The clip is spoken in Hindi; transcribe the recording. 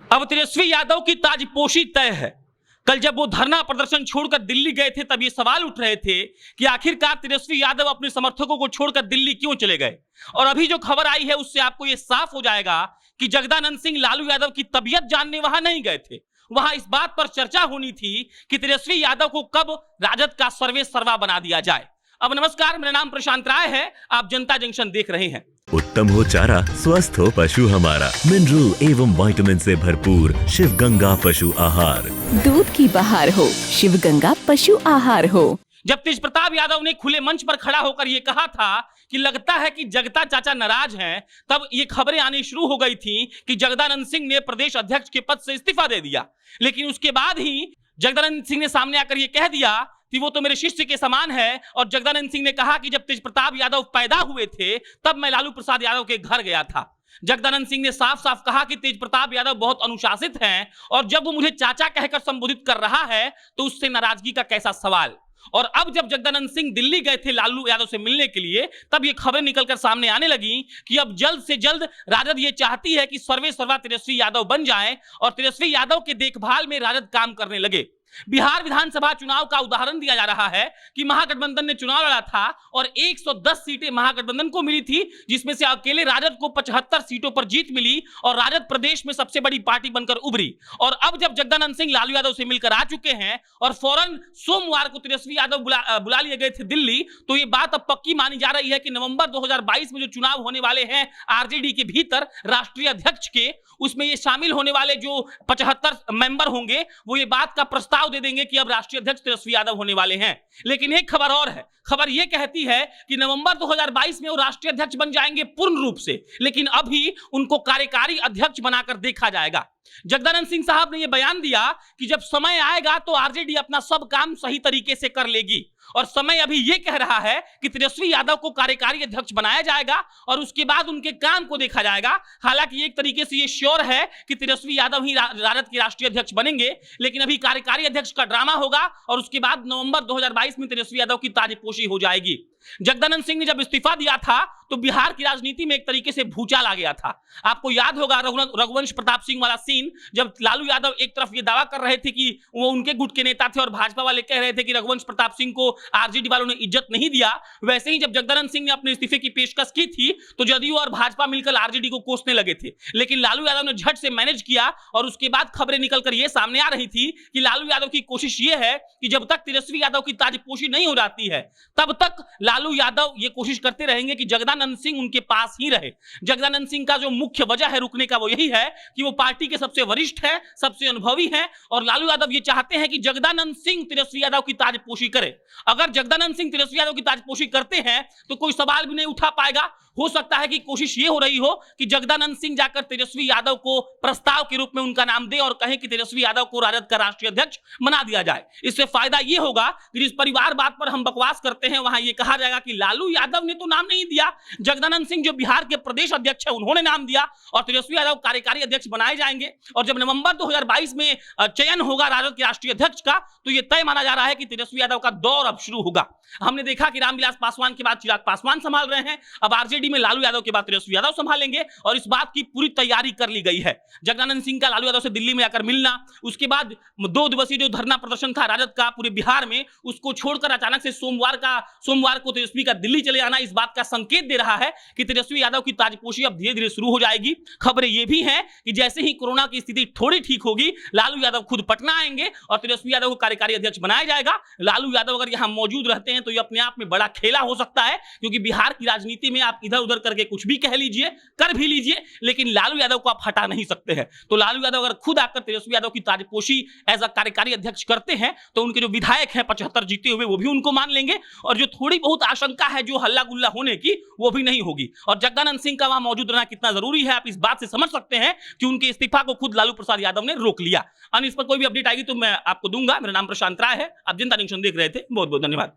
अब तेजस्वी यादव की ताजपोशी तय है। कल जब वो धरना प्रदर्शन छोड़कर दिल्ली गए थे तब ये सवाल उठ रहे थे कि आखिरकार तेजस्वी यादव अपने समर्थकों को छोड़कर दिल्ली क्यों चले गए। और अभी जो खबर आई है उससे आपको ये साफ हो जाएगा कि जगदानंद सिंह लालू यादव की तबीयत जानने वहां नहीं गए थे। वहां इस बात पर चर्चा होनी थी कि तेजस्वी यादव को कब राजद का सर्वे सर्वा बना दिया जाए। अब नमस्कार, मेरा नाम प्रशांत राय है, आप जनता जंक्शन देख रहे हैं। उत्तम हो चारा, स्वस्थ हो पशु हमारा। मिनरल एवं विटामिन से भरपूर शिव गंगा पशु आहार। दूध की बहार हो, शिव गंगा पशु आहार हो। जब तेज प्रताप यादव ने खुले मंच पर खड़ा होकर यह कहा था कि लगता है कि जगता चाचा नाराज हैं, तब ये खबरें आनी शुरू हो गई थी कि जगदानंद सिंह ने प्रदेश अध्यक्ष के पद से इस्तीफा दे दिया। लेकिन उसके बाद ही जगदानंद सिंह ने सामने आकर यह कह दिया कि वो तो मेरे शिष्य के समान है। और जगदानंद सिंह ने कहा कि जब तेज प्रताप यादव पैदा हुए थे तब मैं लालू प्रसाद यादव के घर गया था। जगदानंद सिंह ने साफ साफ कहा कि तेज प्रताप यादव बहुत अनुशासित हैं और जब वो मुझे चाचा कहकर संबोधित कर रहा है तो उससे नाराजगी का कैसा सवाल। और अब जब जगदानंद सिंह दिल्ली गए थे लालू यादव से मिलने के लिए तब ये खबरें निकलकर सामने आने लगी कि अब जल्द से जल्द राजद ये चाहती है कि सर्वे सर्वा तेजस्वी यादव बन जाए और तेजस्वी यादव के देखभाल में राजद काम करने लगे। बिहार विधानसभा चुनाव का उदाहरण दिया जा रहा है कि महागठबंधन ने चुनाव लड़ा था और 110 सीटें महागठबंधन को मिली थी, जिसमें से अकेले राजद को 75 सीटों पर जीत मिली और राजद प्रदेश में सबसे बड़ी पार्टी बनकर उभरी। और अब जब जगदानंद सिंह लालू यादव से मिलकर आ चुके हैं और फौरन सोमवार को तेजस्वी यादव बुला लिए गए थे दिल्ली, तो ये बात अब पक्की मानी जा रही है कि नवंबर 2022 में जो चुनाव होने वाले हैं आरजेडी के भीतर राष्ट्रीय अध्यक्ष के, उसमें ये शामिल होने वाले जो 75 मेंबर होंगे वो ये बात का प्रस्ताव दे देंगे कि अब राष्ट्रीय अध्यक्ष तेजस्वी यादव होने वाले हैं। लेकिन एक खबर और है, खबर यह कहती है कि नवंबर 2022 में वो राष्ट्रीय अध्यक्ष बन जाएंगे पूर्ण रूप से, लेकिन अभी उनको कार्यकारी अध्यक्ष बनाकर देखा जाएगा। जगदानंद सिंह साहब ने यह बयान दिया कि जब समय आएगा तो आरजेडी अपना सब काम सही तरीके से कर लेगी और समय अभी यह कह रहा है कि तेजस्वी यादव को कार्यकारी अध्यक्ष बनाया जाएगा और उसके बाद उनके काम को देखा जाएगा। हालांकि एक तरीके से ये श्योर है कि तेजस्वी यादव ही राजद के राष्ट्रीय अध्यक्ष बनेंगे, लेकिन अभी कार्यकारी अध्यक्ष का ड्रामा होगा और उसके बाद नवंबर 2022 में तेजस्वी यादव की ताजपोशी हो जाएगी। जगदानंद सिंह ने जब इस्तीफा दिया था तो बिहार की राजनीति में एक तरीके से भूचाल आ गया था। आपको याद होगा रघुवंश प्रताप सिंह वाला सीन, जब लालू यादव एक तरफ ये दावा कर रहे थे कि वो उनके गुट के नेता थे और भाजपा वाले कह रहे थे कि रघुवंश प्रताप सिंह को आरजेडी वालों ने इज्जत नहीं दिया। वैसे ही जब जगदानंद सिंह ने अपने इस्तीफे की पेशकश की थी तो जदयू और भाजपा मिलकर आरजेडी को कोसने लगे थे, लेकिन लालू यादव ने झट से मैनेज किया और उसके बाद खबरें निकलकर ये सामने आ रही थी कि लालू यादव की कोशिश ये है कि जब तक तेजस्वी यादव की ताजपोशी नहीं हो जाती है तब तक लालू यादव ये कोशिश करते रहेंगे कि जगदानंद सिंह उनके पास ही रहे। जगदानंद सिंह का जो मुख्य वजह है रुकने का वो यही है कि वो पार्टी के सबसे वरिष्ठ है, सबसे अनुभवी है और लालू यादव ये चाहते हैं कि जगदानंद सिंह तेजस्वी यादव की ताजपोशी करे। अगर जगदानंद सिंह तेजस्वी यादव की ताजपोशी करते हैं तो कोई सवाल भी नहीं उठा पाएगा। हो सकता है कि कोशिश ये हो रही हो कि जगदानंद सिंह जाकर तेजस्वी यादव को प्रस्ताव के रूप में उनका नाम दे और कहें कि तेजस्वी यादव को राजद का राष्ट्रीय अध्यक्ष बना दिया जाए। इससे फायदा ये होगा कि जिस परिवार बात पर हम बकवास करते हैं वहां ये कहा जाएगा कि लालू यादव ने तो नाम नहीं दिया, जगदानंद सिंह जो बिहार के प्रदेश अध्यक्ष है उन्होंने नाम दिया और तेजस्वी यादव कार्यकारी अध्यक्ष बनाए जाएंगे। और जब नवंबर 2022 में चयन होगा राजद के राष्ट्रीय अध्यक्ष का तो यह तय माना जा रहा है कि तेजस्वी यादव का दौर अब शुरू होगा। हमने देखा कि रामविलास पासवान के बाद चिराग पासवान संभाल रहे हैं, अब आरजेडी में लालू यादव के बाद तेजस्वी यादव संभालेंगे और इस बात की पूरी तैयारी कर ली गई है। जगदानंद सिंह का लालू यादव से दिल्ली में आकर मिलना, उसके बाद 2 दिवसीय जो धरना प्रदर्शन था राजद का पूरे बिहार में, उसको छोड़कर अचानक से सोमवार को तेजस्वी का दिल्ली चले आना इस बात का संकेत दे रहा है कि तेजस्वी यादव की ताजपोशी अब धीरे धीरे शुरू हो जाएगी। खबरें ये भी हैं कि जैसे ही कोरोना की स्थिति थोड़ी ठीक होगी लालू यादव खुद पटना आएंगे और तेजस्वी यादव को कार्यकारी अध्यक्ष बनाया जाएगा। लालू यादव अगर यहां मौजूद रहते हैं तो ये अपने आप में बड़ा खेला हो सकता है, क्योंकि बिहार की राजनीति में आप इधर उधर करके कुछ भी कह लीजिए, कर भी लीजिए, लेकिन लालू यादव को आप हटा नहीं सकते हैं। तो लालू यादव अगर खुद आकर तेजस्वी यादव की ताजपोशी एज अ कार्यकारी अध्यक्ष करते हैं तो उनके जो विधायक हैं 75 जीते हुए वो भी उनको मान लेंगे और जो थोड़ी बहुत आशंका है जो हल्ला गुल्ला होने की वो भी नहीं होगी। और जगदानंद सिंह का वहां मौजूद रहना कितना जरूरी है आप इस बात से समझ सकते हैं कि उनके इस्तीफा को खुद लालू प्रसाद यादव ने रोक लिया। इस पर कोई भी अपडेट आएगी तो मैं आपको दूंगा। मेरा नाम प्रशांत राय है, आप जनता जंक्शन देख रहे थे। बहुत बहुत धन्यवाद।